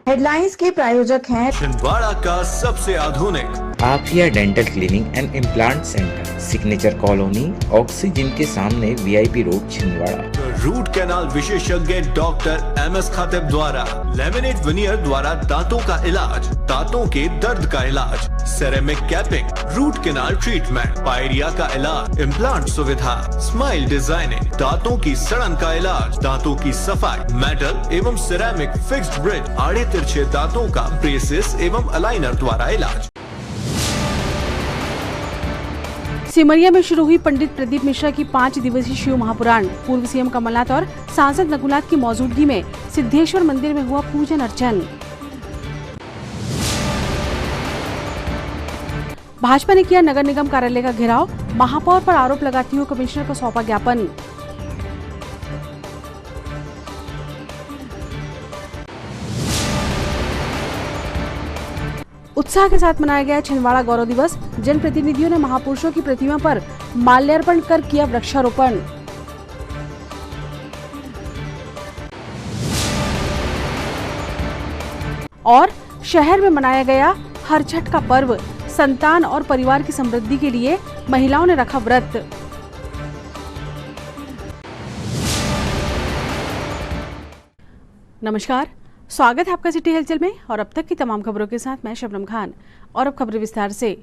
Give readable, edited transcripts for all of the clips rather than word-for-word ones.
Headlines के प्रायोजक हैं छिंदवाड़ा का सबसे आधुनिक Afiya dental cleaning and implant centre, signature colony, oxygen के सामने, VIP road, Chhindwara. Root canal विशेषज्ञ डॉक्टर एमएस खातिब द्वारा लेमिनेट विनियर द्वारा दांतों का इलाज, दांतों के दर्द का इलाज, ceramic capping, root canal treatment, pyorrhoea का इलाज, इम्प्लांट सुविधा, स्माइल डिजाइनिंग, दांतों की सड़न का इलाज, दांतों की सफाई, मेटल एवं सिरेमिक फिक्स्ड ब्रिज, आड़े तिरछे दांतों का ब्रेसेस एवं अलाइनर द्वारा इलाज। सिमरिया में शुरू हुई पंडित प्रदीप मिश्रा की 5 दिवसीय शिव महापुराण। पूर्व सीएम कमलनाथ और सांसद नकुलनाथ की मौजूदगी में सिद्धेश्वर मंदिर में हुआ पूजन अर्चन। भाजपा ने किया नगर निगम कार्यालय का घेराव, महापौर पर आरोप लगाती हुई कमिश्नर को सौंपा ज्ञापन। उत्साह के साथ मनाया गया छिंदवाड़ा गौरव दिवस। जनप्रतिनिधियों ने महापुरुषों की प्रतिमा पर माल्यार्पण कर किया वृक्षारोपण। और शहर में मनाया गया हर छठ का पर्व। संतान और परिवार की समृद्धि के लिए महिलाओं ने रखा व्रत। नमस्कार, स्वागत है आपका सिटी हलचल में और अब तक की तमाम खबरों के साथ मैं शबनम खान। और अब खबरें विस्तार से।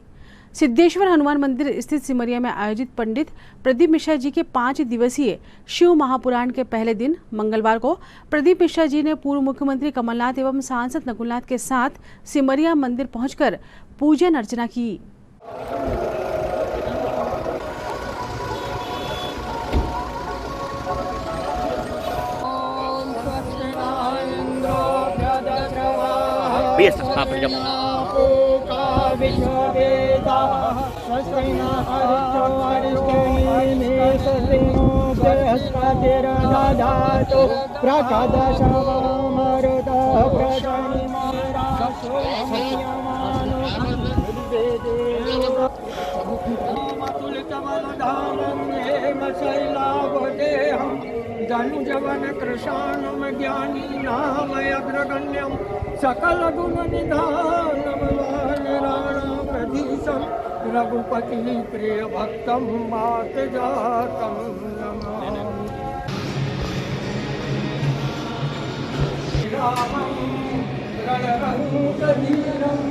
सिद्धेश्वर हनुमान मंदिर स्थित सिमरिया में आयोजित पंडित प्रदीप मिश्रा जी के 5 दिवसीय शिव महापुराण के पहले दिन मंगलवार को प्रदीप मिश्रा जी ने पूर्व मुख्यमंत्री कमलनाथ एवं सांसद नकुलनाथ के साथ सिमरिया मंदिर पहुंचकर पूजन अर्चना की। धनुजवन कृशानम ज्ञानी नाम अग्रगण्यम सकल गुण निधानम राणा प्रधीशम रघुपति प्रिय भक्तम मात जातम नमामि। रामं रणरंगधीरं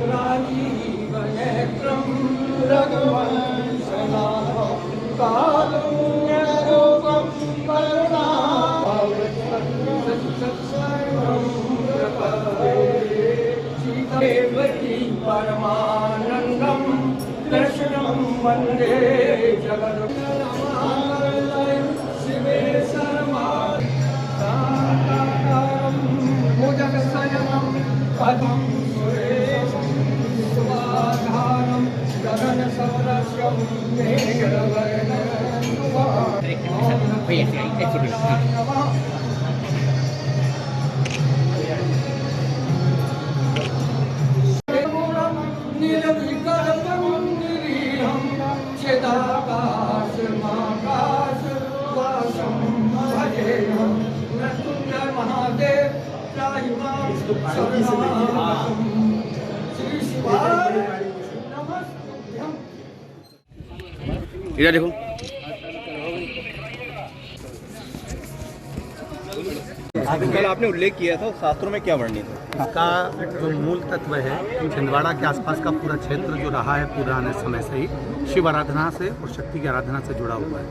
राजीव नेत्रं रघुवंशनाथं कारुण्यरूपं देवकी परमानंदम कृष्णं वंदे जगन्नाथं शिवे सर्वासाकारं भुजगशयनं पदं सुरेशं विश्वाधारं गगनसदृशं मेघवर्णं। इधर देखो, कल आपने उल्लेख किया था, शास्त्रों में क्या वर्णित है? इसका जो मूल तत्व है, छिंदवाड़ा के आसपास का पूरा क्षेत्र जो रहा है पुराने समय से ही शिव आराधना से और शक्ति की आराधना से जुड़ा हुआ है।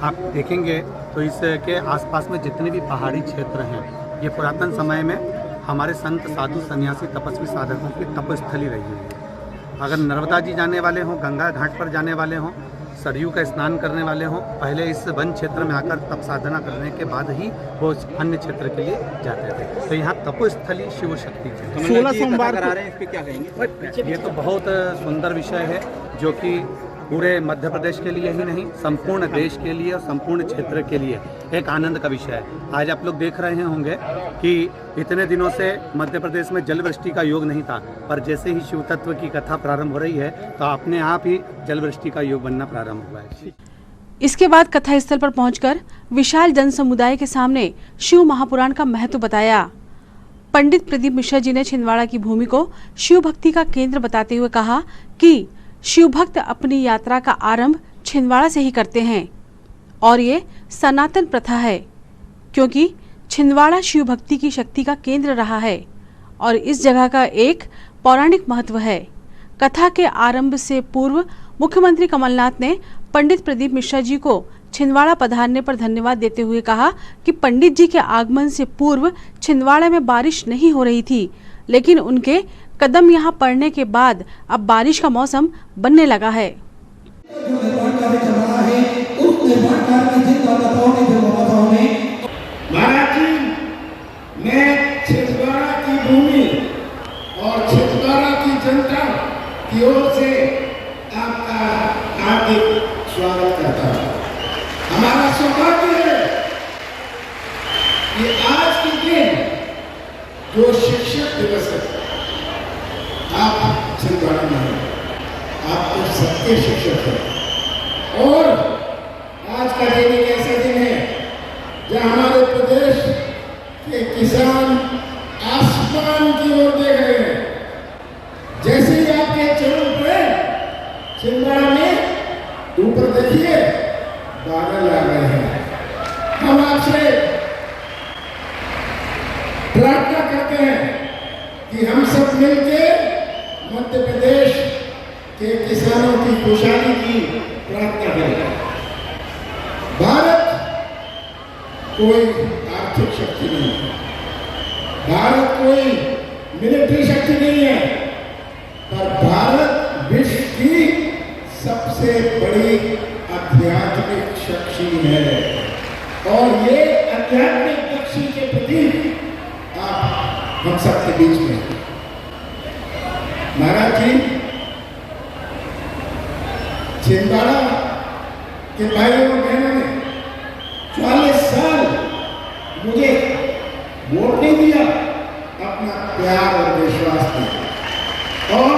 आप देखेंगे तो इसके आसपास में जितने भी पहाड़ी क्षेत्र हैं, ये पुरातन समय में हमारे संत, साधु, सन्यासी, तपस्वी, साधकों की तपस्थली रही है। अगर नर्मदा जी जाने वाले हों, गंगा घाट पर जाने वाले हों, सरयू का स्नान करने वाले हों, पहले इस वन क्षेत्र में आकर तप साधना करने के बाद ही वो अन्य क्षेत्र के लिए जाते थे। तो यहाँ तपोस्थली शिव शक्ति है। 16 सोमवार करा रहे हैं, इस पे क्या कहेंगे? ये तो बहुत सुंदर विषय है जो कि पूरे मध्य प्रदेश के लिए ही नहीं, संपूर्ण देश के लिए और संपूर्ण क्षेत्र के लिए एक आनंद का विषय है। आज आप लोग देख रहे होंगे कि इतने दिनों से मध्य प्रदेश में जल वृष्टि का योग नहीं था, पर जैसे ही शिव तत्व की कथा प्रारंभ हो रही है तो अपने आप ही जल वृष्टि का योग बनना प्रारंभ हुआ है। इसके बाद कथा स्थल पर पहुंचकर विशाल जन समुदाय के सामने शिव महापुराण का महत्व बताया। पंडित प्रदीप मिश्रा जी ने छिंदवाड़ा की भूमि को शिव भक्ति का केंद्र बताते हुए कहा कि शिव भक्त अपनी यात्रा का आरंभ छिंदवाड़ा से ही करते हैं और ये सनातन प्रथा है, क्योंकि छिंदवाड़ा शिव भक्ति की शक्ति का केंद्र रहा है और इस जगह का एक पौराणिक महत्व है। कथा के आरंभ से पूर्व मुख्यमंत्री कमलनाथ ने पंडित प्रदीप मिश्रा जी को छिंदवाड़ा पधारने पर धन्यवाद देते हुए कहा कि पंडित जी के आगमन से पूर्व छिंदवाड़ा में बारिश नहीं हो रही थी, लेकिन उनके कदम यहां पड़ने के बाद अब बारिश का मौसम बनने लगा है। महाराज जी, मैं छिंदवाड़ा की भूमि और छिंदवाड़ा की जनता की ओर से आपका हार्दिक स्वागत करता हूँ। हमारा सौभाग्य है कि आज के दिन जो शिक्षक दिवस है, आप छिंदवाड़ा में हैं, आप तो सबके शिक्षक हैं और आज का दिन एक ऐसा दिन है जहाँ हमारे प्रदेश के किसान आसमान की ओर देख रहे हैं। जैसे ही आपके चरण पे छिंदवाड़ा में ऊपर देखिए बादल आ रहे हैं। हम आपसे प्रार्थना करते हैं कि हम सब मिलके मध्य प्रदेश के किसानों की खुशहाली की प्रार्थना करें। भारत कोई आर्थिक शक्ति नहीं है, भारत कोई मिलिट्री शक्ति नहीं है, पर भारत विश्व की सबसे बड़ी आध्यात्मिक शक्ति है और ये आध्यात्मिक शक्ति के प्रति आप हम सबके बीच में। महाराज जी, छिंदवाड़ा के भाइयों और बहनों ने 40 साल मुझे वोट नहीं दिया, अपना प्यार और विश्वास दिया और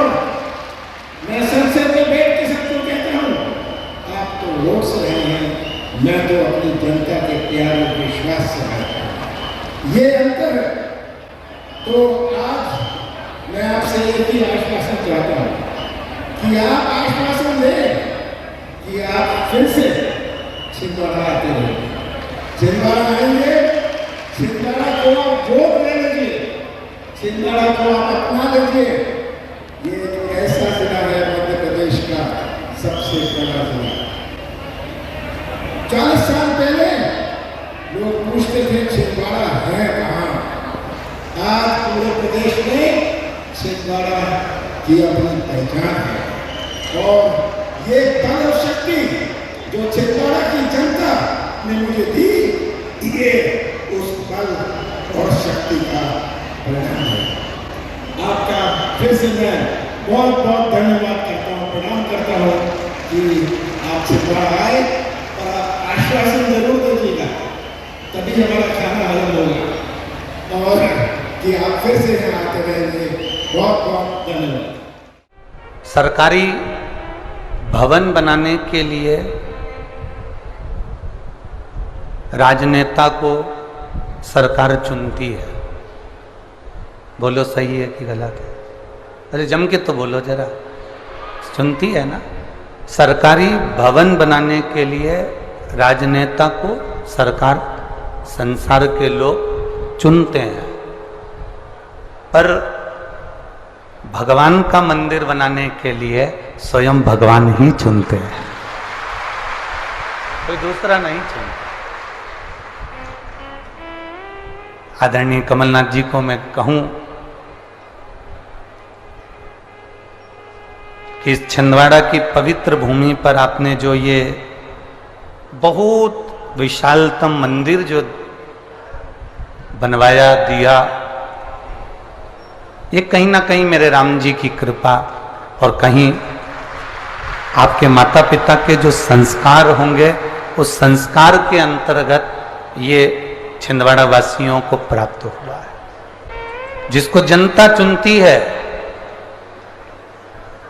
मैं संसद में बैठ के सबको कहता हूँ, आप तो वोट से रहे हैं, मैं तो अपनी जनता के प्यार और विश्वास से रहता हूँ। ये अंतर है। तो आज मैं आपसे एक ही आश्वासन चाहता हूँ कि आप आश्वासन दें कि आप फिर से छिंदवाड़ा आते रहेंगे। छिंदवाड़ा आएंगे, छिंदवाड़ा को आप जोड़ ले लीजिए, छिंदवाड़ा को आप अपना लीजिए। ये एक ऐसा जिला है मध्य प्रदेश का सबसे बड़ा जिला। 40 साल पहले लोग पूछते थे छिंदवाड़ा है कहाँ। आज पूरे प्रदेश में छिंदवाड़ा की अपनी पहचान है और ये बल और शक्ति जो छिंदवाड़ा की जनता ने मुझे दी, ये उस बल और शक्ति का परिणाम है। आपका फिर से मैं बहुत बहुत धन्यवाद करता हूँ, प्रणाम करता हूँ कि आप छिंदवाड़ा आए और आप आश्वासन जरूर दीजिएगा, तभी हमारा खाना हजम होगा और कि आप फिर से यहाँ आते रहेंगे। बहुत बहुत धन्यवाद। सरकारी भवन बनाने के लिए राजनेता को सरकार चुनती है। बोलो सही है कि गलत है? अरे जम के तो बोलो जरा। चुनती है ना। सरकारी भवन बनाने के लिए राजनेता को सरकार, संसार के लोग चुनते हैं, पर भगवान का मंदिर बनाने के लिए स्वयं भगवान ही चुनते हैं, कोई दूसरा नहीं चुनता। आदरणीय कमलनाथ जी को मैं कहूं कि इस छिंदवाड़ा की पवित्र भूमि पर आपने जो ये बहुत विशालतम मंदिर जो बनवाया दिया, ये कहीं ना कहीं मेरे राम जी की कृपा और कहीं आपके माता पिता के जो संस्कार होंगे, उस संस्कार के अंतर्गत ये छिंदवाड़ा वासियों को प्राप्त हुआ है। जिसको जनता चुनती है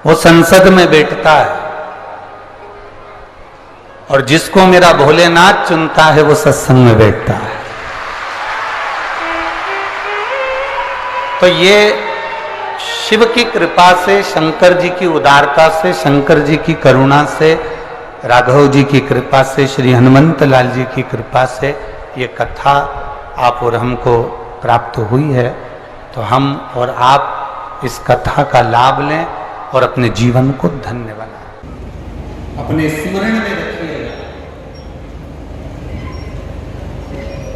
वो संसद में बैठता है और जिसको मेरा भोलेनाथ चुनता है वो सत्संग में बैठता है। तो ये शिव की कृपा से, शंकर जी की उदारता से, शंकर जी की करुणा से, राघव जी की कृपा से, श्री हनुमंत लाल जी की कृपा से ये कथा आप और हमको प्राप्त हुई है। तो हम और आप इस कथा का लाभ लें और अपने जीवन को धन्य बनाएं। अपने स्मरण में रखिएगा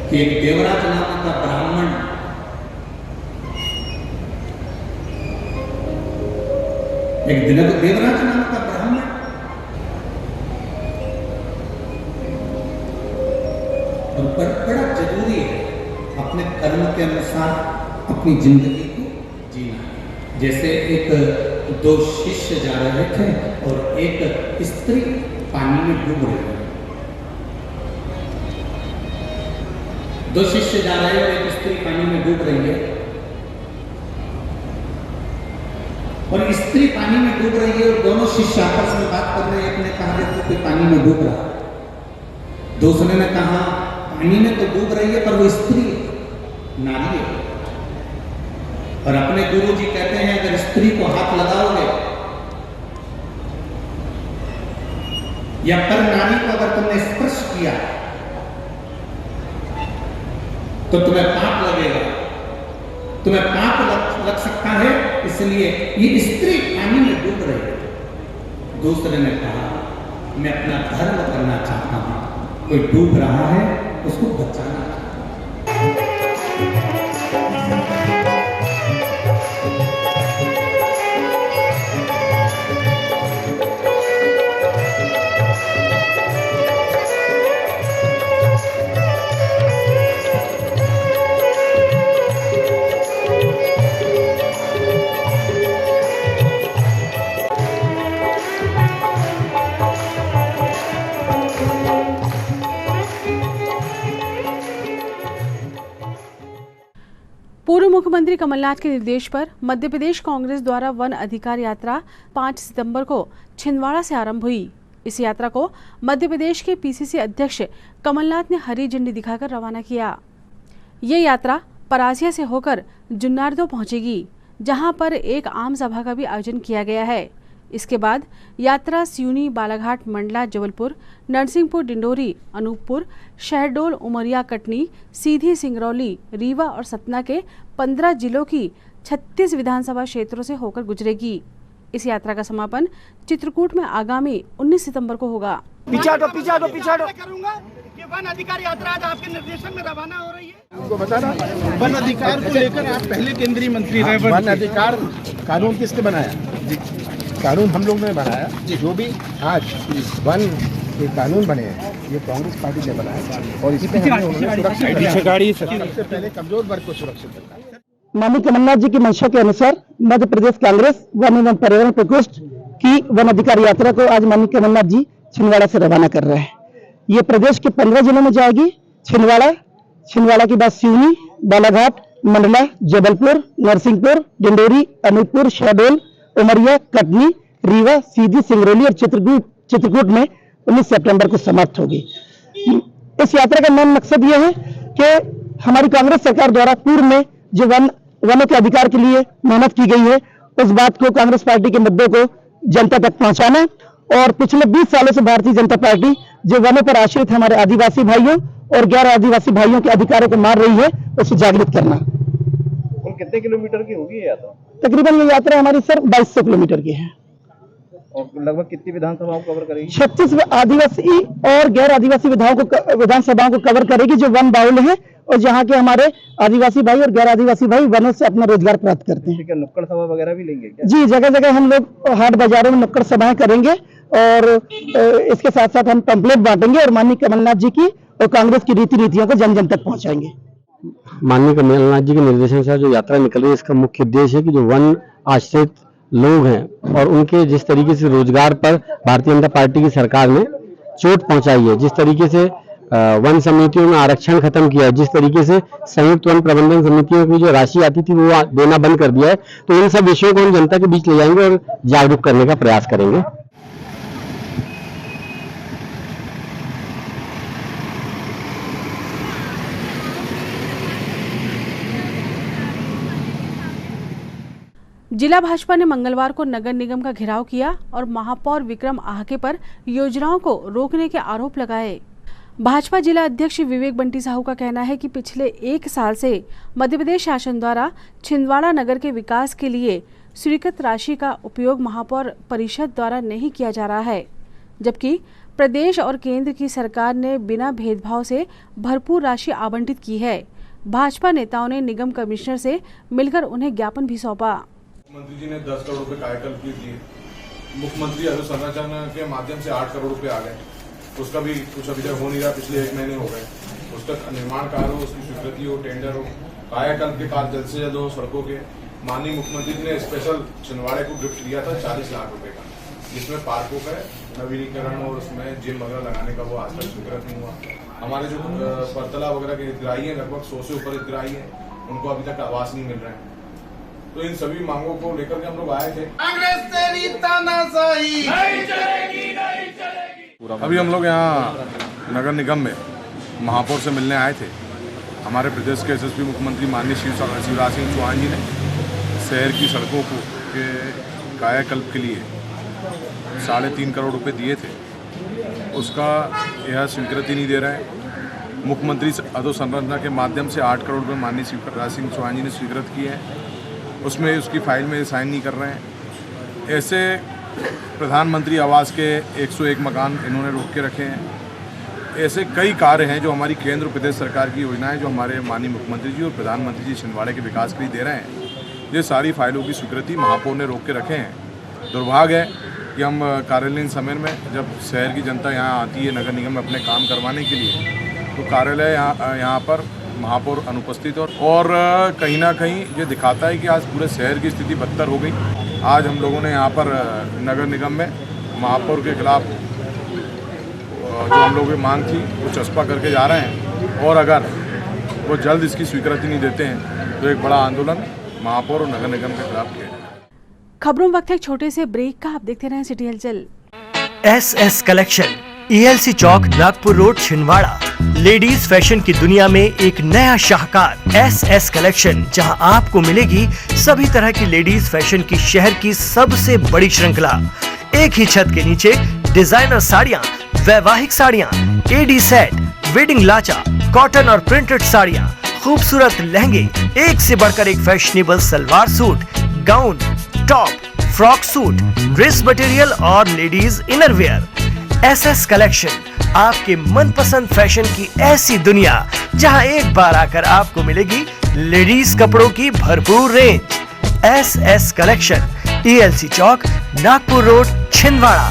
कि एक देवराज नाम का ब्राह्मण देवराज नाम का ब्राह्मण और बड़ा जरूरी है अपने कर्म के अनुसार अपनी जिंदगी को जीना। जैसे एक दो शिष्य जा रहे थे और एक स्त्री पानी में डूब रही है। दो शिष्य जा रहे हैं और एक स्त्री पानी में डूब रही है और स्त्री पानी में डूब रही है और दोनों शिष्य आपस में बात कर रहे हैं। एक ने कहा देखो कोई पानी में डूब रहा, दूसरे ने कहा पानी में तो डूब रही है पर वो स्त्री नारी है। और अपने गुरु जी कहते हैं अगर स्त्री को हाथ लगाओगे या पर नारी को अगर तुमने स्पर्श किया तो तुम्हें पाप लगेगा, तुम्हें पाप लग सकता है, इसलिए ये स्त्री पानी में डूब रही है। दूसरे ने कहा मैं अपना धर्म करना चाहता हूं, कोई डूब रहा है उसको बचाना। पूर्व मुख्यमंत्री कमलनाथ के निर्देश पर मध्य प्रदेश कांग्रेस द्वारा वन अधिकार यात्रा 5 सितंबर को छिंदवाड़ा से आरंभ हुई। इस यात्रा को मध्य प्रदेश के पीसीसी अध्यक्ष कमलनाथ ने हरी झंडी दिखाकर रवाना किया। ये यात्रा परासिया से होकर जुन्नारदो पहुंचेगी, जहां पर एक आम सभा का भी आयोजन किया गया है। इसके बाद यात्रा सिवनी, बालाघाट, मंडला, जबलपुर, नरसिंहपुर, डिंडोरी, अनूपपुर, शहडोल, उमरिया, कटनी, सीधी, सिंगरौली, रीवा और सतना के 15 जिलों की 36 विधानसभा क्षेत्रों से होकर गुजरेगी। इस यात्रा का समापन चित्रकूट में आगामी 19 सितंबर को होगा। पीछा करूंगा कि वन अधिकार यात्रा आज आपके निर्देशन में रवाना हो रही है। आपको बताना वन अधिकार को लेकर आप पहले केंद्रीय मंत्री रहे। वन अधिकार कानून किसने बनाया? कानून हम लोग ने बनाया। जो भी आज वन के कानून बने हैं ये कांग्रेस पार्टी ने बनाया और इसी पे उन्होंने सुरक्षित सबसे पहले कमजोर वर्ग को सुरक्षित रखा। माननीय कमलनाथ जी की मंशा के अनुसार मध्य प्रदेश कांग्रेस वन एवं पर्यावरण प्रकोष्ठ की वन अधिकार यात्रा को आज माननीय कमलनाथ जी छिंदवाड़ा से रवाना कर रहे हैं। ये प्रदेश के 15 जिलों में जाएगी। छिंदवाड़ा के बाद सिवनी, बालाघाट, मंडला, जबलपुर, नरसिंहपुर, डिंडोरी, अनूपपुर, शहडोल, उमरिया, कटनी, रीवा, सीधी, सिंगरौली और चित्रकूट में 19 सितंबर को समाप्त होगी। इस यात्रा का मेन मकसद यह है कि हमारी कांग्रेस सरकार द्वारा पूर्व में जो वनों के अधिकार के लिए मेहनत की गई है उस बात को, कांग्रेस पार्टी के मुद्दों को जनता तक पहुंचाना और पिछले 20 सालों से भारतीय जनता पार्टी जो वनों पर आश्रित हमारे आदिवासी भाइयों और गैर आदिवासी भाइयों के अधिकारों को मार रही है उसे जागृत करना। कुल कितने किलोमीटर की होगी ये यात्रा? तकरीबन ये यात्रा हमारी सर 2200 किलोमीटर की है और लगभग कितनी विधानसभाओं को कवर करेगी? 36 आदिवासी और गैर आदिवासी विधानसभाओं को कवर करेगी जो वन बाहुल है और जहाँ के हमारे आदिवासी भाई और गैर आदिवासी भाई वनों से अपना रोजगार प्राप्त करते हैं। नुक्कड़ सभा वगैरह भी लेंगे क्या? जी, जगह जगह हम लोग हाट बाजारों में नुक्कड़ सभाएं करेंगे और इसके साथ साथ हम पंपलेट बांटेंगे और माननीय कमलनाथ जी की और कांग्रेस की रीति नीतियों को जन जन तक पहुंचाएंगे। माननीय कमलनाथ जी के निर्देशन से जो यात्रा निकल रही है इसका मुख्य उद्देश्य है कि जो वन आश्रित लोग हैं और उनके जिस तरीके से रोजगार पर भारतीय जनता पार्टी की सरकार ने चोट पहुंचाई है, जिस तरीके से वन समितियों में आरक्षण खत्म किया है, जिस तरीके से संयुक्त वन प्रबंधन समितियों की जो राशि आती थी वो देना बंद कर दिया है, तो इन सब विषयों को हम जनता के बीच ले जाएंगे और जागरूक करने का प्रयास करेंगे। जिला भाजपा ने मंगलवार को नगर निगम का घेराव किया और महापौर विक्रम आहके पर योजनाओं को रोकने के आरोप लगाए। भाजपा जिला अध्यक्ष विवेक बंटी साहू का कहना है कि पिछले 1 साल से मध्य प्रदेश शासन द्वारा छिंदवाड़ा नगर के विकास के लिए स्वीकृत राशि का उपयोग महापौर परिषद द्वारा नहीं किया जा रहा है, जबकि प्रदेश और केंद्र की सरकार ने बिना भेदभाव से भरपूर राशि आवंटित की है। भाजपा नेताओं ने निगम कमिश्नर से मिलकर उन्हें ज्ञापन भी सौंपा। मुख्यमंत्री जी ने 10 करोड़ रुपए कायाकल्प की दिए, मुख्यमंत्री अधोसंरचना के माध्यम से 8 करोड़ रुपए आ गए, उसका भी कुछ अभी तक हो नहीं रहा, पिछले 1 महीने हो गए। उसका निर्माण कार्य हो, उसकी स्वीकृति हो, टेंडर हो, कायाकल्प के कार्य जल्द से जल्द हो। सड़कों के माननीय मुख्यमंत्री जी ने स्पेशल छिंदवाड़े को गिफ्ट दिया था 40 लाख रुपए का, जिसमें पार्कों का नवीनीकरण और उसमें जिम वगैरह लगाने का वो आज तक स्वीकृत नहीं हुआ। हमारे जो परतला वगैरह के हितग्राही हैं, लगभग 100 से ऊपर हितग्राही हैं, उनको अभी तक आवास नहीं मिल रहे हैं। तो इन सभी मांगों को लेकर के हम लोग आए थे। अभी हम लोग यहाँ नगर निगम में महापौर से मिलने आए थे। हमारे प्रदेश के एसएसपी मुख्यमंत्री माननीय शिवराज सिंह चौहान जी ने शहर की सड़कों को के कायाकल्प के लिए 3.5 करोड़ रुपए दिए थे, उसका यह स्वीकृति नहीं दे रहे हैं। मुख्यमंत्री अधोसंरचना के माध्यम से 8 करोड़ रुपए माननीय शिवराज सिंह चौहान जी ने स्वीकृत किए हैं, उसमें उसकी फाइल में साइन नहीं कर रहे हैं। ऐसे प्रधानमंत्री आवास के 101 मकान इन्होंने रोक के रखे हैं। ऐसे कई कार्य हैं जो हमारी केंद्र प्रदेश सरकार की योजनाएं जो हमारे माननीय मुख्यमंत्री जी और प्रधानमंत्री जी छिंदवाड़े के विकास के लिए दे रहे हैं, ये सारी फाइलों की स्वीकृति महापौर ने रोक के रखे हैं। दुर्भाग्य है कि हम कार्यालयीन समय में जब शहर की जनता यहाँ आती है नगर निगम में अपने काम करवाने के लिए, तो कार्यालय यहाँ पर महापौर अनुपस्थित और कहीं ना कहीं ये दिखाता है कि आज पूरे शहर की स्थिति बदतर हो गई। आज हम लोगों ने यहाँ पर नगर निगम में महापौर के खिलाफ जो हम लोगों की मांग थी वो चस्पा करके जा रहे हैं, और अगर वो जल्द इसकी स्वीकृति नहीं देते हैं तो एक बड़ा आंदोलन महापौर और नगर निगम के खिलाफ किया जाएगा। खबरों में वक्त है एक छोटे से ब्रेक का, आप देखते रहें city Halchal. SS collection, ELC Chowk, Nagpur road, Chhindwara. Ladies fashion की दुनिया में एक नया शाहकार SS कलेक्शन, जहां आपको मिलेगी सभी तरह की लेडीज फैशन की शहर की सबसे बड़ी श्रृंखला। एक ही छत के नीचे डिजाइनर साड़ियां, वैवाहिक साड़ियां, AD सेट, वेडिंग लाचा, कॉटन और प्रिंटेड साड़ियां, खूबसूरत लहंगे, एक से बढ़कर एक fashionable salwar suit, gown, top, frock suit, dress material और लेडीज इनरवेयर। SS कलेक्शन, आपके मनपसंद फैशन की ऐसी दुनिया जहां एक बार आकर आपको मिलेगी लेडीज कपड़ों की भरपूर range. SS collection, ELC Chowk, Nagpur road, Chhindwara.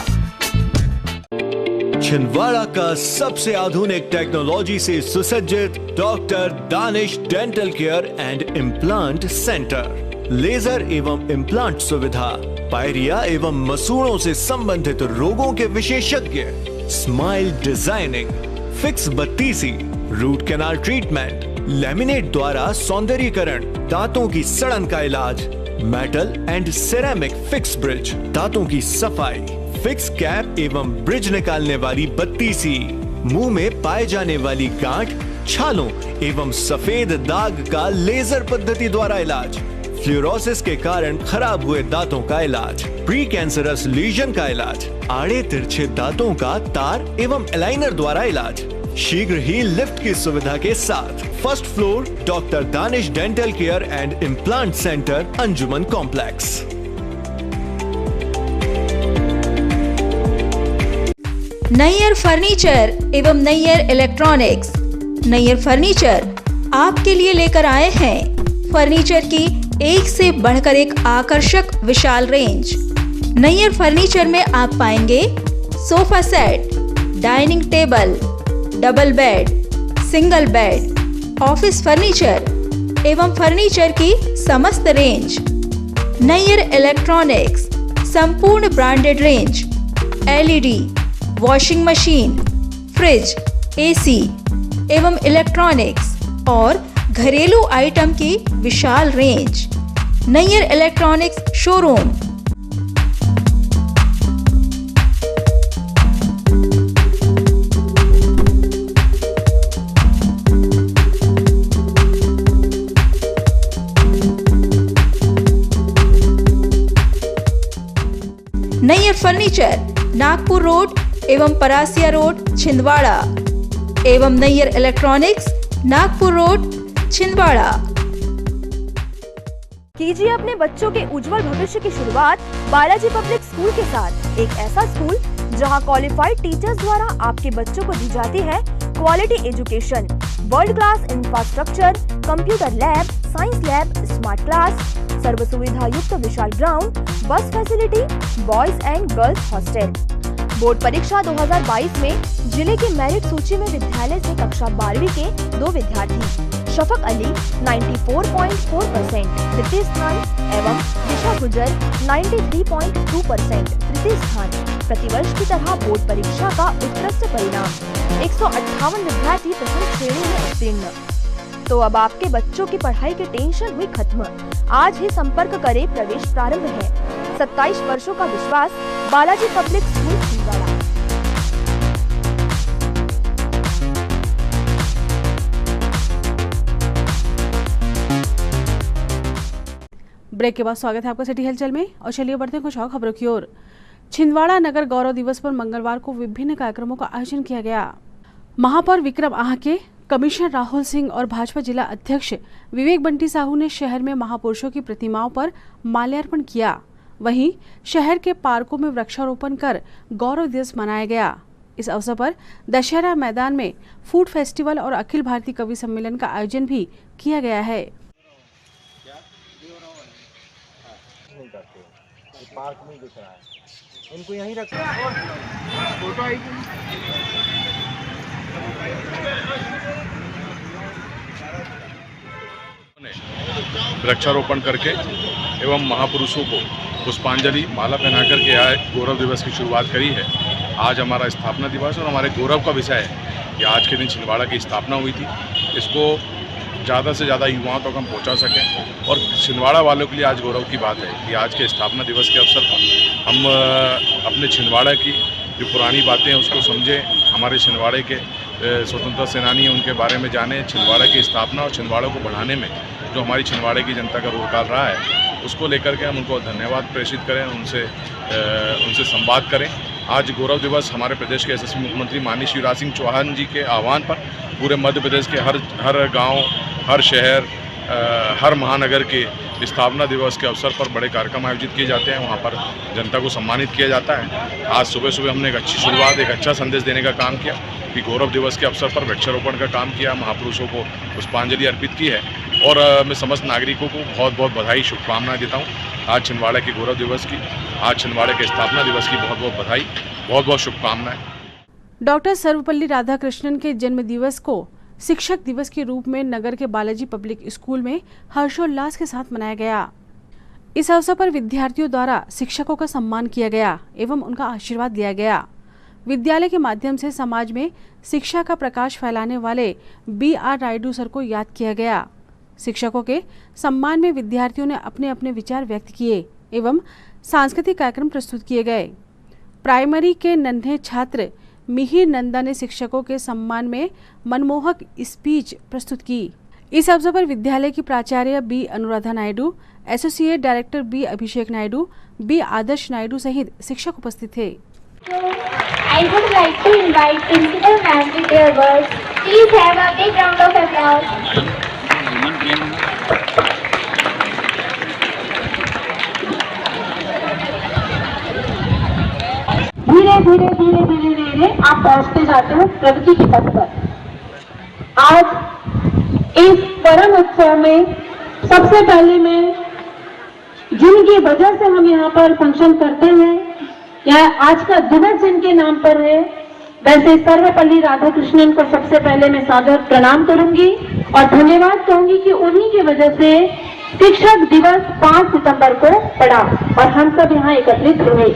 Chhindwara का सबसे आधुनिक टेक्नोलॉजी से सुसज्जित doctor Danish dental care and implant centre. Laser एवं इम्प्लांट सुविधा, पायरिया एवं मसूड़ों से संबंधित रोगों के विशेषज्ञ, स्माइल डिजाइनिंग, फिक्स बत्तीसी, रूट कैनाल ट्रीटमेंट, लैमिनेट द्वारा सौंदर्यीकरण, दांतों की सड़न का इलाज, metal and ceramic fix bridge, दांतों की सफाई, फिक्स कैप एवं ब्रिज निकालने वाली बत्तीसी, मुंह में पाए जाने वाली गांठ, छालों एवं सफेद दाग का लेजर पद्धति द्वारा इलाज, फ्लोरोसिस के कारण खराब हुए दांतों का इलाज, प्री कैंसरस लीजन का इलाज, आड़े तिरछे दांतों का तार एवं एलाइनर द्वारा इलाज, शीघ्र ही लिफ्ट की सुविधा के साथ। First floor, doctor Danish dental care and implant centre, Anjuman complex. Nayyar furniture एवं नैयर इलेक्ट्रॉनिक्स। नैयर फर्नीचर आपके लिए लेकर आए हैं फर्नीचर की एक से बढ़कर एक आकर्षक विशाल रेंज। नैयर फर्नीचर में आप पाएंगे sofa set, dining table, double bed, single bed, office furniture एवं फर्नीचर की समस्त रेंज। नैयर इलेक्ट्रॉनिक्स, संपूर्ण branded range, LED, washing machine, fridge, AC एवं इलेक्ट्रॉनिक्स और घरेलू आइटम की विशाल range. Nayyar electronics showroom. Nayyar furniture, Nagpur road एवं परासिया रोड, छिंदवाड़ा एवं नैयर इलेक्ट्रॉनिक्स, नागपुर रोड, छिंदवाड़ा। कीजिए अपने बच्चों के उज्जवल भविष्य की शुरुआत बालाजी पब्लिक स्कूल के साथ। एक ऐसा स्कूल जहां क्वालिफाइड टीचर्स द्वारा आपके बच्चों को दी जाती है quality education, world class infrastructure, computer lab, science lab, smart class, सर्व सुविधा युक्त विशाल ground, bus facility, boys and girls hostel. Board परीक्षा 2022 में जिले की मेरिट सूची में विद्यालय से कक्षा 12वीं के 2 विद्यार्थी शफक अली 94.4% तृतीय स्थान एवं दिशा गुजर 93.2% तृतीय स्थान। प्रतिवर्ष की तरह बोर्ड परीक्षा का उत्कृष्ट परिणाम 158 विद्यार्थी प्रथम श्रेणी में उत्तीर्ण। तो अब आपके बच्चों की पढ़ाई की टेंशन हुई खत्म। आज ही संपर्क करें, प्रवेश प्रारंभ है। 27 वर्षों का विश्वास, Balaji public school Chhindwara. Break के बाद स्वागत है आपका सिटी हलचल में और चलिए बढ़ते हैं कुछ और खबरों की ओर। छिंदवाड़ा नगर गौरव दिवस पर मंगलवार को विभिन्न कार्यक्रमों का आयोजन किया गया। महापौर विक्रम आहके, कमिश्नर राहुल सिंह और भाजपा जिला अध्यक्ष विवेक बंटी साहू ने शहर में महापुरुषों की प्रतिमाओं पर माल्यार्पण किया। वहीं शहर के पार्कों में वृक्षारोपण कर गौरव दिवस मनाया गया। इस अवसर पर दशहरा मैदान में फूड फेस्टिवल और अखिल भारतीय कवि सम्मेलन का आयोजन भी किया गया है। पार्क में दिख रहा है, इनको यहीं रखो और फोटो आई। वृक्षारोपण करके एवं महापुरुषों को पुष्पांजलि माला पहनाकर के यहाँ गौरव दिवस की शुरुआत करी है। आज हमारा स्थापना दिवस और हमारे गौरव का विषय है कि आज के दिन छिंदवाड़ा की स्थापना हुई थी। इसको ज़्यादा से ज़्यादा युवाओं तक हम पहुंचा सकें और छिंदवाड़ा वालों के लिए आज गौरव की बात है कि आज के स्थापना दिवस के अवसर पर हम अपने छिंदवाड़ा की जो पुरानी बातें हैं उसको समझें, हमारे छिंदवाड़े के स्वतंत्रता सेनानी हैं उनके बारे में जानें, छिंदवाड़ा की स्थापना और छिंदवाड़ा को बढ़ाने में जो हमारी छिंदवाड़े की जनता का रोल रहा है उसको लेकर के हम उनको धन्यवाद प्रेषित करें, उनसे संवाद करें। आज गौरव दिवस हमारे प्रदेश के यशस्वी मुख्यमंत्री माननीय शिवराज सिंह चौहान जी के आह्वान पर पूरे मध्य प्रदेश के हर गांव, हर शहर, हर महानगर के स्थापना दिवस के अवसर पर बड़े कार्यक्रम आयोजित किए जाते हैं। वहां पर जनता को सम्मानित किया जाता है। आज सुबह सुबह हमने एक अच्छी शुरुआत, एक अच्छा संदेश देने का काम किया कि गौरव दिवस के अवसर पर वृक्षारोपण का काम किया, महापुरुषों को पुष्पांजलि अर्पित की है और मैं समस्त नागरिकों को बहुत बहुत बधाई, शुभकामनाएं देता हूँ। आज छिंदवाड़ा के गौरव दिवस की, आज छिंदवाड़ा के स्थापना दिवस की बहुत बहुत बधाई, बहुत बहुत शुभकामनाएं। डॉक्टर सर्वपल्ली राधाकृष्णन के जन्म दिवस को शिक्षक दिवस के रूप में नगर के बालाजी पब्लिक स्कूल में हर्षोल्लास के साथ मनाया गया। इस अवसर पर विद्यार्थियों द्वारा शिक्षकों का सम्मान किया गया एवं उनका आशीर्वाद दिया गया। विद्यालय के माध्यम से समाज में शिक्षा का प्रकाश फैलाने वाले B.R. नायडू सर को याद किया गया। शिक्षकों के सम्मान में विद्यार्थियों ने अपने अपने विचार व्यक्त किए एवं सांस्कृतिक कार्यक्रम प्रस्तुत किए गए। प्राइमरी के नन्हे छात्र मिहिर नंदा ने शिक्षकों के सम्मान में मनमोहक स्पीच प्रस्तुत की। इस अवसर पर विद्यालय की प्राचार्य B. Anuradha Naidu, associate director B. अभिषेक नायडू, B. आदर्श नायडू सहित शिक्षक उपस्थित थे। I would like to invite Principal Ma'am with their words. Please have a big round of applause. धीरे धीरे धीरे धीरे धीरे आप पहुंचते जाते हो प्रगति की पथ पर। आज इस परम उत्सव में सबसे पहले मैं जिनकी वजह से हम यहाँ पर फंक्शन करते हैं या आज का दिवस जिनके नाम पर है, वैसे सर्वपल्ली राधाकृष्णन को सबसे पहले मैं सादर प्रणाम करूंगी और धन्यवाद कहूंगी कि उन्हीं की वजह से शिक्षक दिवस 5 सितंबर को पड़ा और हम सब यहाँ एकत्रित हुए।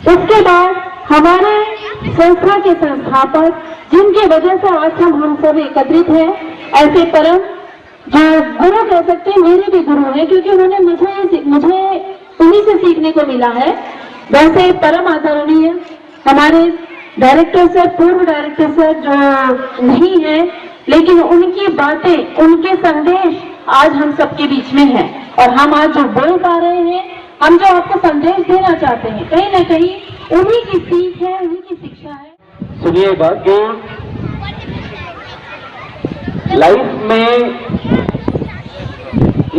उसके बाद हमारे संस्था के संस्थापक जिनके वजह से आज हम सब एकत्रित हैं, ऐसे परम जो गुरु कह सकते हैं, मेरे भी गुरु हैं क्योंकि उन्होंने मुझे उन्हीं से सीखने को मिला है। वैसे परम आदरणीय हमारे डायरेक्टर सर, पूर्व डायरेक्टर सर जो नहीं है लेकिन उनकी बातें, उनके संदेश आज हम सबके बीच में हैं और हम आज जो बोल पा रहे हैं हम जो आपको संदेश देना चाहते हैं, कहीं ना कहीं उन्हीं की सीख है, उन्हीं की शिक्षा है। सुनिएगा कि लाइफ में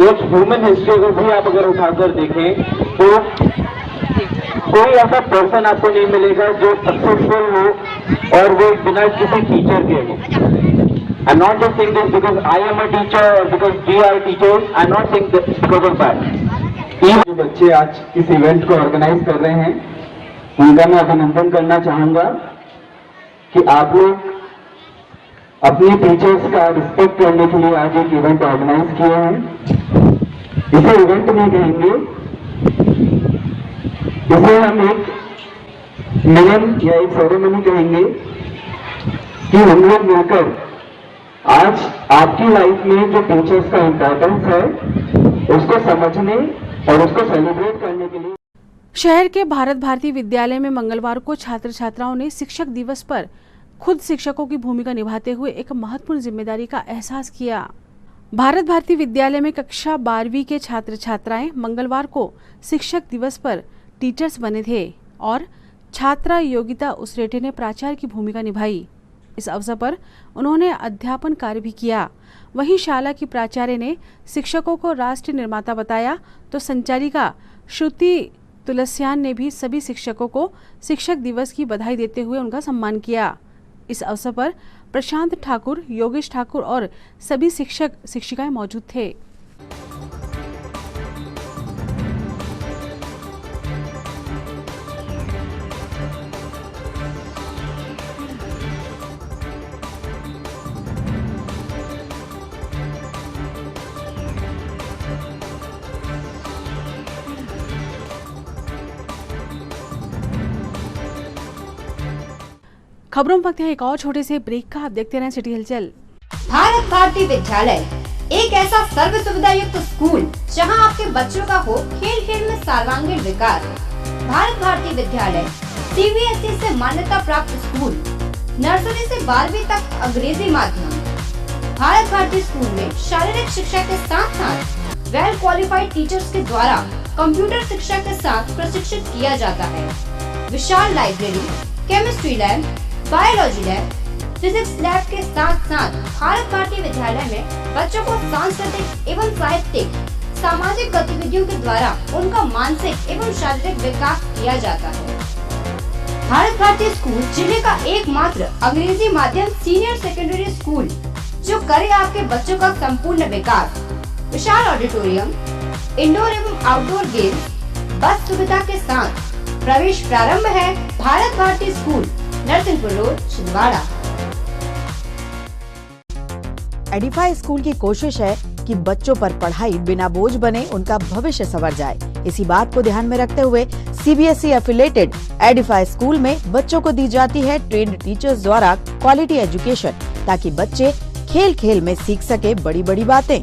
एक ह्यूमन हिस्ट्री को भी आप अगर उठाकर देखें तो कोई ऐसा पर्सन आपको नहीं मिलेगा जो सक्सेसफुल हो और वो बिना किसी टीचर के हो। I'm not just saying this because I am a teacher or because we are teachers. I'm not saying this because of that. जो बच्चे आज इस इवेंट को ऑर्गेनाइज कर रहे हैं, उनका मैं अभिनंदन करना चाहूंगा कि आप लोग अपने टीचर्स का रिस्पेक्ट करने के लिए आज एक इवेंट ऑर्गेनाइज किए हैं। इसे इवेंट नहीं कहेंगे, इसे हम एक नियम या एक सेरेमनी कहेंगे कि हम लोग मिलकर आज आपकी लाइफ में जो टीचर्स का इम्पोर्टेंस है उसको समझने और उसको सेलिब्रेट करने के लिए। शहर के भारत भारती विद्यालय में मंगलवार को छात्र छात्राओं ने शिक्षक दिवस पर खुद शिक्षकों की भूमिका निभाते हुए एक महत्वपूर्ण जिम्मेदारी का एहसास किया। भारत भारती विद्यालय में कक्षा 12वीं के छात्र छात्राएं मंगलवार को शिक्षक दिवस पर टीचर्स बने थे और छात्रा योगिता उसरेटे ने प्राचार्य की भूमिका निभाई। इस अवसर पर उन्होंने अध्यापन कार्य भी किया। वहीं शाला की प्राचार्य ने शिक्षकों को राष्ट्र निर्माता बताया तो संचालिका श्रुति तुलसियान ने भी सभी शिक्षकों को शिक्षक दिवस की बधाई देते हुए उनका सम्मान किया। इस अवसर पर प्रशांत ठाकुर, योगेश ठाकुर और सभी शिक्षक शिक्षिकाएं मौजूद थे। खबरों में वक्त है एक और छोटे से ब्रेक का। आप देखते रहें सिटी हलचल। भारत भारती विद्यालय एक ऐसा सर्व सुविधा युक्त स्कूल जहां आपके बच्चों का हो खेल खेल में सर्वांगीण विकास। भारत भारती विद्यालय CBSE से मान्यता प्राप्त स्कूल, नर्सरी से 12वीं तक अंग्रेजी माध्यम। भारत भारती स्कूल में शारीरिक शिक्षा के साथ साथ वेल क्वालिफाइड टीचर्स के द्वारा कंप्यूटर शिक्षा के साथ प्रशिक्षित किया जाता है। विशाल library, chemistry lab, biology lab, physics lab के साथ साथ भारत भारती विद्यालय में बच्चों को सांस्कृतिक एवं साहित्यिक सामाजिक गतिविधियों के द्वारा उनका मानसिक एवं शारीरिक विकास किया जाता है। भारत भारती स्कूल जिले का एकमात्र अंग्रेजी माध्यम सीनियर सेकेंडरी स्कूल जो करे आपके बच्चों का संपूर्ण विकास। विशाल ऑडिटोरियम, इंडोर एवं आउटडोर गेम, बस सुविधा के साथ प्रवेश प्रारंभ है। Bharat Bharati school, Narsinghpur road, Chhindwara. Edify school की कोशिश है कि बच्चों पर पढ़ाई बिना बोझ बने, उनका भविष्य संवर जाए। इसी बात को ध्यान में रखते हुए CBSE एफिलेटेड एडिफाई स्कूल में बच्चों को दी जाती है ट्रेंड टीचर्स द्वारा क्वालिटी एजुकेशन, ताकि बच्चे खेल खेल में सीख सके बड़ी बड़ी बातें।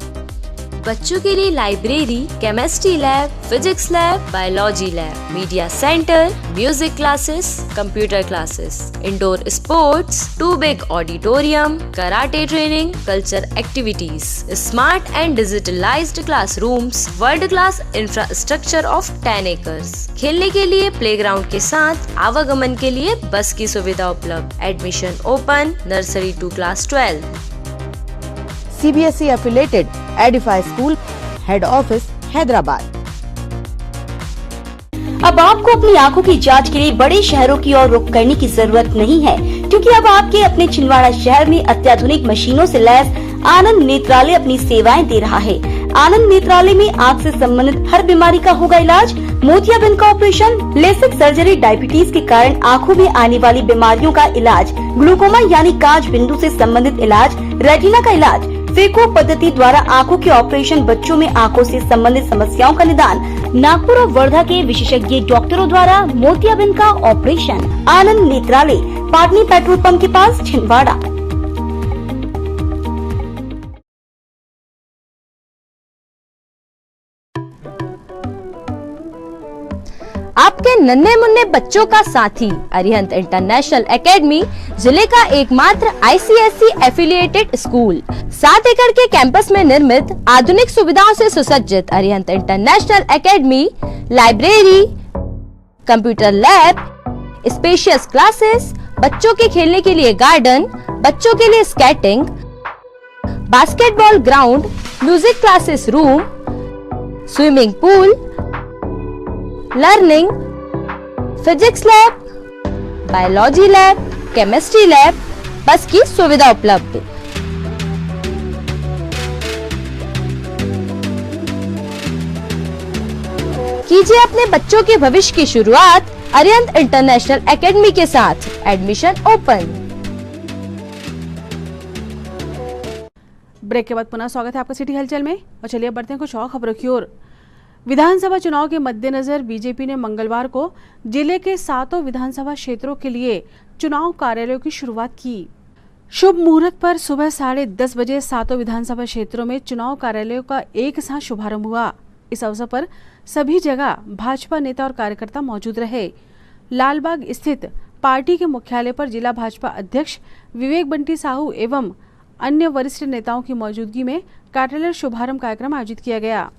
बच्चों के लिए library, chemistry lab, physics lab, biology lab, media centre, music classes, computer classes, indoor sports, 2 big auditorium, karate training, culture activities, smart and digitalised classrooms, world class infrastructure of 10 acres. खेलने के लिए प्लेग्राउंड के साथ आवागमन के लिए बस की सुविधा उपलब्ध। Admission open, nursery to class 12। CBSE affiliated Edify school, head office Hyderabad. अब आपको अपनी आंखों की जांच के लिए बड़े शहरों की ओर रुख करने की जरूरत नहीं है, क्योंकि अब आपके अपने छिंदवाड़ा शहर में अत्याधुनिक मशीनों से लैस आनंद नेत्रालय अपनी सेवाएं दे रहा है। आनंद नेत्रालय में आँख से संबंधित हर बीमारी का होगा इलाज। मोतियाबिंद का ऑपरेशन, लेसिक सर्जरी, डायबिटीज के कारण आँखों में आने वाली बीमारियों का इलाज, ग्लूकोमा यानी कांच बिंदु से संबंधित इलाज, रेटिना का इलाज, फेको पद्धति द्वारा आंखों के ऑपरेशन, बच्चों में आंखों से संबंधित समस्याओं का निदान, नागपुर और वर्धा के विशेषज्ञ डॉक्टरों द्वारा मोतियाबिंद का ऑपरेशन। आनंद नेत्रालय, पाटनी पेट्रोल पंप के पास, छिंदवाड़ा। आपके नन्हे मुन्ने बच्चों का साथी अरिहंत इंटरनेशनल एकेडमी, जिले का एकमात्र ICSE एफिलिएटेड स्कूल। 7 एकड़ के कैंपस में निर्मित आधुनिक सुविधाओं से सुसज्जित Arihant international academy library, computer lab, spacious classes, बच्चों के खेलने के लिए गार्डन, बच्चों के लिए skating, basketball ground, music classes room, swimming pool, learning, physics lab, biology lab, chemistry lab, बस की सुविधा उपलब्ध। कीजिए अपने बच्चों के भविष्य की शुरुआत अरिहंत इंटरनेशनल एकेडमी के साथ। Admission open. ब्रेक के बाद पुनः स्वागत है आपका सिटी हलचल में और चलिए बढ़ते हैं कुछ और खबरों की ओर। विधानसभा चुनाव के मद्देनजर बीजेपी ने मंगलवार को जिले के 7 विधानसभा क्षेत्रों के लिए चुनाव कार्यालयों की शुरुआत की। शुभ मुहूर्त पर सुबह 10:30 बजे 7 विधानसभा क्षेत्रों में चुनाव कार्यालयों का एक साथ शुभारंभ हुआ। इस अवसर पर सभी जगह भाजपा नेता और कार्यकर्ता मौजूद रहे। लालबाग स्थित पार्टी के मुख्यालय पर जिला भाजपा अध्यक्ष विवेक बंटी साहू एवं अन्य वरिष्ठ नेताओं की मौजूदगी में कार्यालय शुभारंभ कार्यक्रम आयोजित किया गया।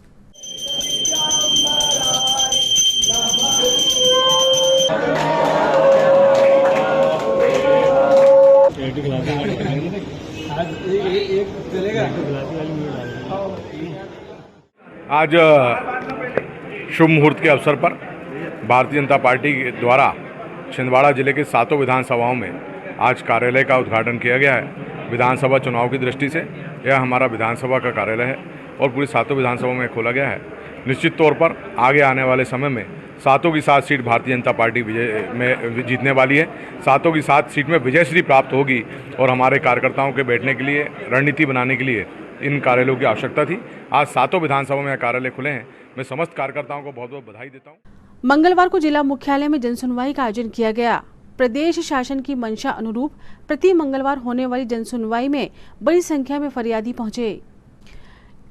आज शुभ मुहूर्त के अवसर पर भारतीय जनता पार्टी द्वारा छिंदवाड़ा जिले के 7 विधानसभाओं में आज कार्यालय का उद्घाटन किया गया है। विधानसभा चुनाव की दृष्टि से यह हमारा विधानसभा का कार्यालय है और पूरी 7 विधानसभा में खोला गया है। निश्चित तौर पर आगे आने वाले समय में 7 की 7 सीट भारतीय जनता पार्टी में जीतने वाली है। 7 की 7 सीट में विजयश्री प्राप्त होगी और हमारे कार्यकर्ताओं के बैठने के लिए, रणनीति बनाने के लिए इन कार्यालयों की आवश्यकता थी। आज 7 विधानसभा में कार्यालय खुले हैं। मैं समस्त कार्यकर्ताओं को बहुत बहुत बधाई देता हूँ। मंगलवार को जिला मुख्यालय में जनसुनवाई का आयोजन किया गया। प्रदेश शासन की मंशा अनुरूप प्रति मंगलवार होने वाली जनसुनवाई में बड़ी संख्या में फरियादी पहुंचे।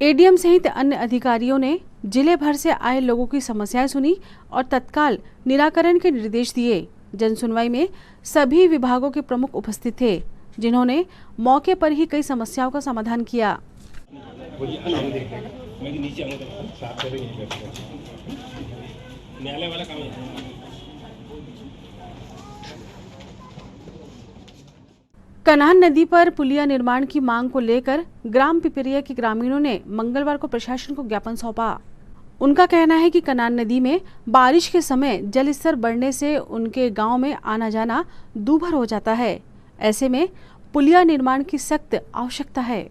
एडीएम सहित अन्य अधिकारियों ने जिले भर से आए लोगों की समस्याएं सुनी और तत्काल निराकरण के निर्देश दिए। जनसुनवाई में सभी विभागों के प्रमुख उपस्थित थे, जिन्होंने मौके पर ही कई समस्याओं का समाधान किया। कनान नदी पर पुलिया निर्माण की मांग को लेकर ग्राम पिपरिया के ग्रामीणों ने मंगलवार को प्रशासन को ज्ञापन सौंपा। उनका कहना है कि कनान नदी में बारिश के समय जल स्तर बढ़ने से उनके गांव में आना जाना दूभर हो जाता है। ऐसे में पुलिया निर्माण की सख्त आवश्यकता है।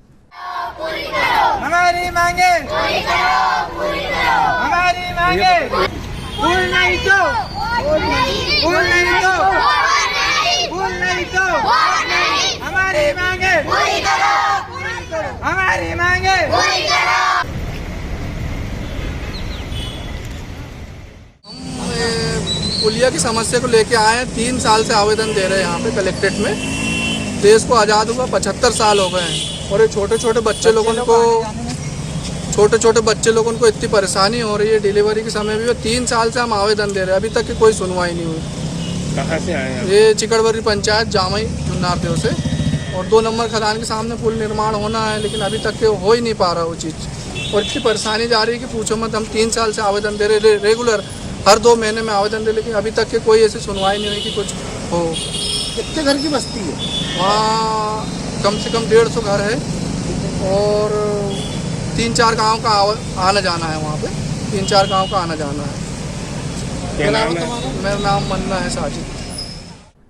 हमारी मांगे पूरी करो, पूरी करो। हमारी मांगे फूल नहीं तो फूल नहीं तो फूल नहीं तो हमारी मांगे पूरी करो, पूरी करो। हमारी मांगे पूरी करो। पुलिया की समस्या को लेके आए हैं। 3 साल से आवेदन दे रहे हैं यहाँ पे कलेक्ट्रेट में। देश को आज़ाद हुआ 75 साल हो गए हैं और ये छोटे छोटे बच्चे लोगों को इतनी परेशानी हो रही है। डिलीवरी के समय भी 3 साल से हम आवेदन दे रहे हैं, अभी तक की कोई सुनवाई नहीं हुई। कहाँ से आए हैं? ये चिकड़बरी पंचायत जामई जुन्नारदेव से। और 2 नंबर खदान के सामने पुल निर्माण होना है, लेकिन अभी तक के हो ही नहीं पा रहा वो चीज़। और इतनी परेशानी जा रही है कि पूछो मत। हम 3 साल से आवेदन दे रहे रेगुलर, हर 2 महीने में आवेदन दे, लेकिन अभी तक के कोई ऐसी सुनवाई नहीं हुई कि कुछ हो। कितने घर की बस्ती है वहाँ? कम से कम 150 घर है और 3-4 गांव का आना जाना है वहाँ पे। 3-4 गांव का आना जाना है। मेरा नाम मन्ना है साजिद।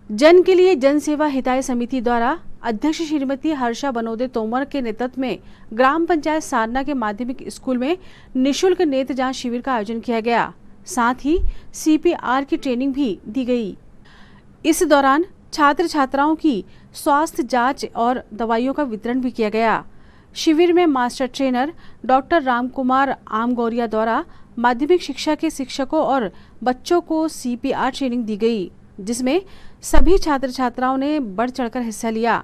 जन के लिए जन सेवा हिताय समिति द्वारा अध्यक्ष श्रीमती हर्षा बनोदे तोमर के नेतृत्व में ग्राम पंचायत सारना के माध्यमिक स्कूल में निःशुल्क नेत्र जांच शिविर का आयोजन किया गया। साथ ही CPR की ट्रेनिंग भी दी गई। इस दौरान छात्र छात्राओं की स्वास्थ्य जांच और दवाइयों का वितरण भी किया गया। शिविर में मास्टर ट्रेनर डॉक्टर रामकुमार आमगौरिया द्वारा माध्यमिक शिक्षा के शिक्षकों और बच्चों को CPR ट्रेनिंग दी गई, जिसमें सभी छात्र छात्राओं ने बढ़ चढ़कर हिस्सा लिया।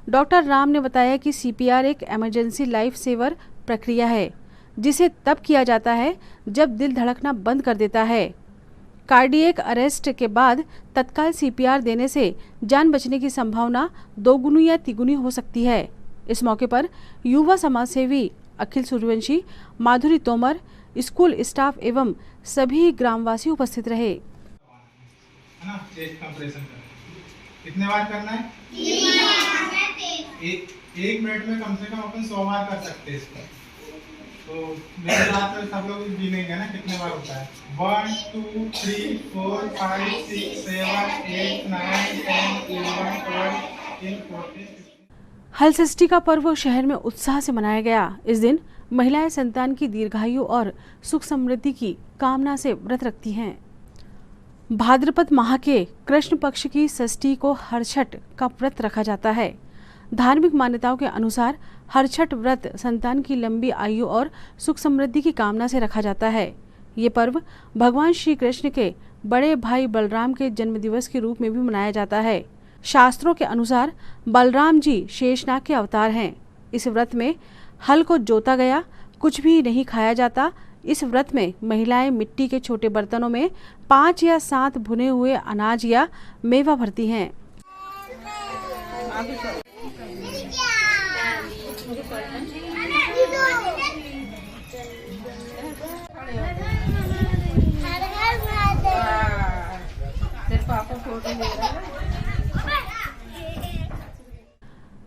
डॉक्टर राम ने बताया कि CPR एक इमरजेंसी लाइफ सेवर प्रक्रिया है, जिसे तब किया जाता है जब दिल धड़कना बंद कर देता है। कार्डियक अरेस्ट के बाद तत्काल CPR देने से जान बचने की संभावना 2 गुनी या 3 गुनी हो सकती है। इस मौके पर युवा समाजसेवी अखिल सूर्यवंशी, माधुरी तोमर, स्कूल स्टाफ एवं सभी ग्रामवासी उपस्थित रहे। है ना, चेस्ट कंप्रेशन कितने बार करना है? 1 मिनट में कम से कम अपन 100 बार कर सकते हैं इसको। तो मेरे साथ सब लोग गिनेंगे ना कितने बार होता है। 1 2 3 4 5 6 7 8 9 10 11 12 13 14। हल षष्ठी का पर्व शहर में उत्साह से मनाया गया। इस दिन महिलाएं संतान की दीर्घायु और सुख समृद्धि की कामना से व्रत रखती हैं। भाद्रपद माह के कृष्ण पक्ष की षष्ठी को हरछठ का व्रत रखा जाता है। धार्मिक मान्यताओं के अनुसार हरछठ व्रत संतान की लंबी आयु और सुख समृद्धि की कामना से रखा जाता है। ये पर्व भगवान श्री कृष्ण के बड़े भाई बलराम के जन्मदिवस के रूप में भी मनाया जाता है। शास्त्रों के अनुसार बलराम जी शेषनाग के अवतार हैं। इस व्रत में हल को जोता गया, कुछ भी नहीं खाया जाता। इस व्रत में महिलाएं मिट्टी के छोटे बर्तनों में 5 या 7 भुने हुए अनाज या मेवा भरती हैं।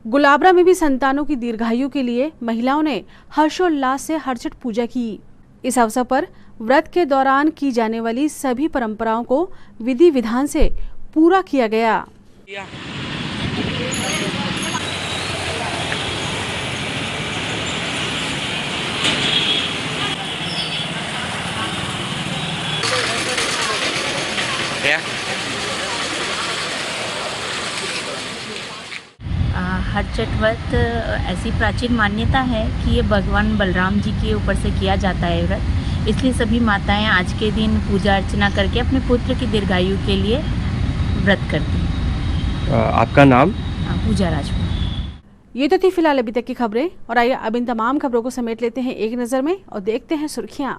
गुलाबरा में भी संतानों की दीर्घायु के लिए महिलाओं ने हर्षोल्लास से हरछठ पूजा की। इस अवसर पर व्रत के दौरान की जाने वाली सभी परंपराओं को विधि विधान से पूरा किया गया। हरछठ व्रत ऐसी प्राचीन मान्यता है कि ये भगवान बलराम जी के ऊपर से किया जाता है व्रत, इसलिए सभी माताएं आज के दिन पूजा अर्चना करके अपने पुत्र की दीर्घायु के लिए व्रत करती हैं। आपका नाम? पूजा राजपूत। ये तो थी फिलहाल अभी तक की खबरें, और आइए अब इन तमाम खबरों को समेट लेते हैं एक नज़र में और देखते हैं सुर्खियां।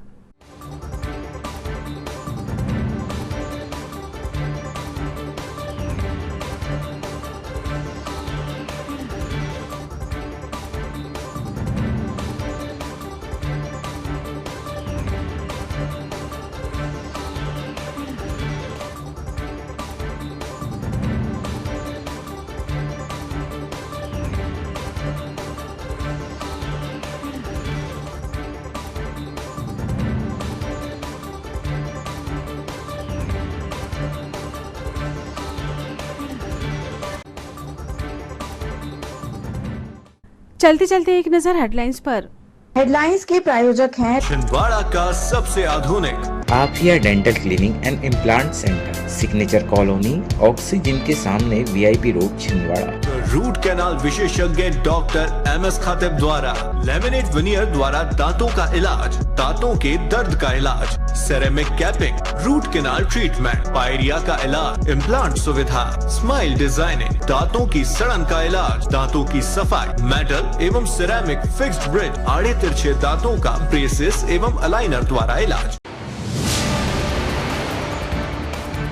चलते चलते एक नजर हेडलाइंस पर। हेडलाइंस के प्रायोजक हैं छिंदवाड़ा का सबसे आधुनिक Afiya dental cleaning and implant centre, signature colony, oxygen के सामने VIP road, Chhindwara. Root canal विशेषज्ञ डॉक्टर MS खातिब द्वारा लेमिनेट विनियर द्वारा दांतों का इलाज, दांतों के दर्द का इलाज, ceramic capping, root canal treatment, pyorrhoea का इलाज, इम्प्लांट सुविधा, स्माइल डिजाइनिंग, दांतों की सड़न का इलाज, दांतों की सफाई, मेटल एवं सिरेमिक फिक्स्ड ब्रिज, आड़े तिरछे दांतों का ब्रेसेस एवं अलाइनर द्वारा इलाज।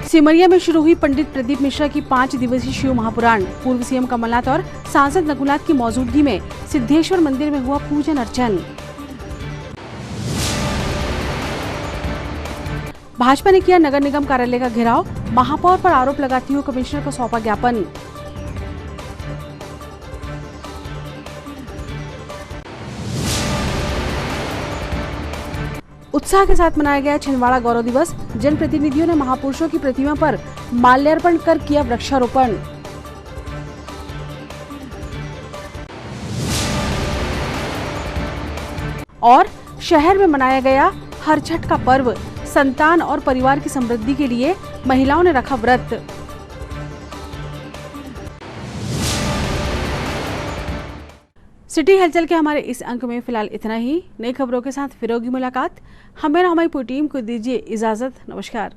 सिमरिया में शुरू हुई पंडित प्रदीप मिश्रा की 5 दिवसीय शिव महापुराण। पूर्व CM कमलनाथ और सांसद नकुलनाथ की मौजूदगी में सिद्धेश्वर मंदिर में हुआ पूजन अर्चन। भाजपा ने किया नगर निगम कार्यालय का घेराव, महापौर पर आरोप लगाती हुई कमिश्नर को सौंपा ज्ञापन। उत्साह के साथ मनाया गया छिंदवाड़ा गौरव दिवस। जनप्रतिनिधियों ने महापुरुषों की प्रतिमा पर माल्यार्पण कर किया वृक्षारोपण। और शहर में मनाया गया हरछठ का पर्व। संतान और परिवार की समृद्धि के लिए महिलाओं ने रखा व्रत। सिटी हलचल के हमारे इस अंक में फिलहाल इतना ही। नई खबरों के साथ फिर होगी मुलाकात। हमें और हमारी पूरी टीम को दीजिए इजाजत। नमस्कार।